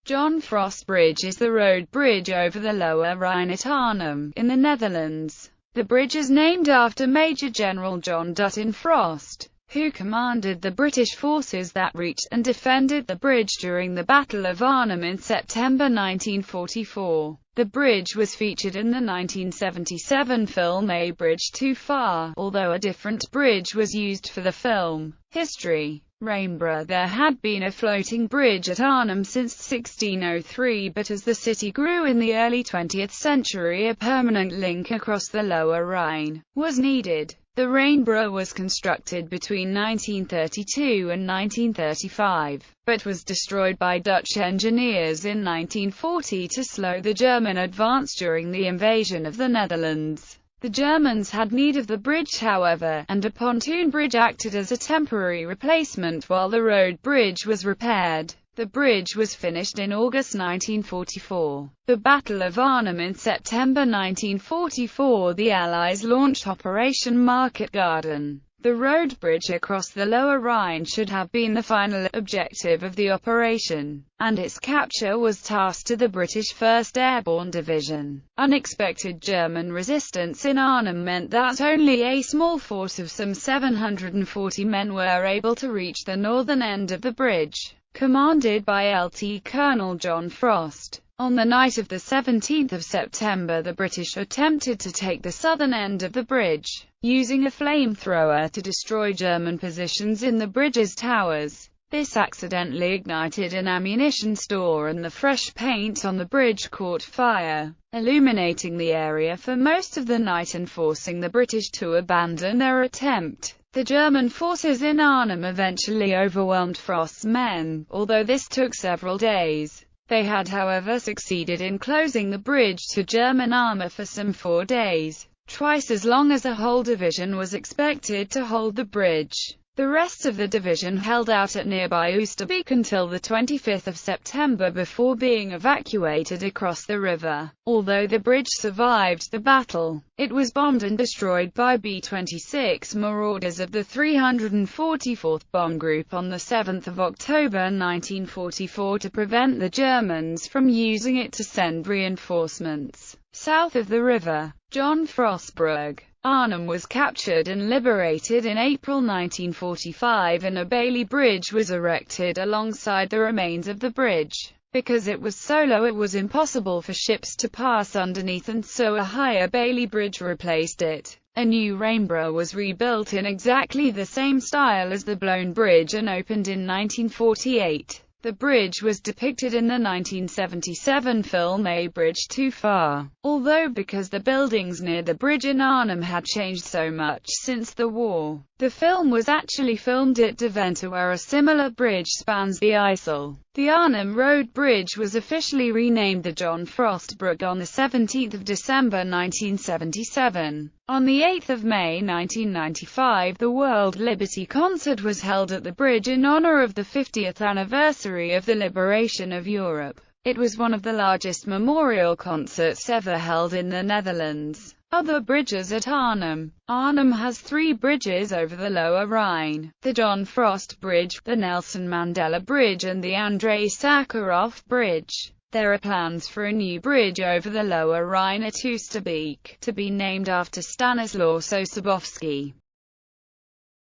John Frost Bridge is the road bridge over the Lower Rhine at Arnhem, in the Netherlands. The bridge is named after Major-General John Dutton Frost, who commanded the British forces that reached and defended the bridge during the Battle of Arnhem in September 1944. The bridge was featured in the 1977 film A Bridge Too Far, although a different bridge was used for the film. History. Rheinbrück. There had been a floating bridge at Arnhem since 1603, but as the city grew in the early 20th century, a permanent link across the Lower Rhine was needed. The Rheinbrück was constructed between 1932 and 1935, but was destroyed by Dutch engineers in 1940 to slow the German advance during the invasion of the Netherlands. The Germans had need of the bridge, however, and a pontoon bridge acted as a temporary replacement while the road bridge was repaired. The bridge was finished in August 1944. The Battle of Arnhem. In September 1944, the Allies launched Operation Market Garden. The road bridge across the Lower Rhine should have been the final objective of the operation, and its capture was tasked to the British 1st Airborne Division. Unexpected German resistance in Arnhem meant that only a small force of some 740 men were able to reach the northern end of the bridge, commanded by Lt. Colonel John Frost. On the night of the 17th of September, the British attempted to take the southern end of the bridge, using a flamethrower to destroy German positions in the bridge's towers. This accidentally ignited an ammunition store, and the fresh paint on the bridge caught fire, illuminating the area for most of the night and forcing the British to abandon their attempt. The German forces in Arnhem eventually overwhelmed Frost's men, although this took several days. They had, however, succeeded in closing the bridge to German armor for some 4 days, twice as long as a whole division was expected to hold the bridge. The rest of the division held out at nearby Oosterbeek until the 25th of September before being evacuated across the river. Although the bridge survived the battle, it was bombed and destroyed by B-26 Marauders of the 344th Bomb Group on 7 October 1944 to prevent the Germans from using it to send reinforcements. South of the river, John Frostbrug. Arnhem was captured and liberated in April 1945, and a Bailey Bridge was erected alongside the remains of the bridge. Because it was so low, it was impossible for ships to pass underneath, and so a higher Bailey Bridge replaced it. A new Rheinbrück was rebuilt in exactly the same style as the blown bridge and opened in 1948. The bridge was depicted in the 1977 film A Bridge Too Far, although because the buildings near the bridge in Arnhem had changed so much since the war, the film was actually filmed at Jvhertum, where a similar bridge spans the IJssel. The Arnhem Road Bridge was officially renamed the John Frostbrug on 17 December 1977. On 8 May 1995, the World Liberty Concert was held at the bridge in honor of the 50th anniversary of the liberation of Europe. It was one of the largest memorial concerts ever held in the Netherlands. Other bridges at Arnhem. Arnhem has 3 bridges over the Lower Rhine: the John Frost Bridge, the Nelson Mandela Bridge, and the Andrei Sakharov Bridge. There are plans for a new bridge over the Lower Rhine at Oosterbeek, to be named after Stanislaw Sosabowski.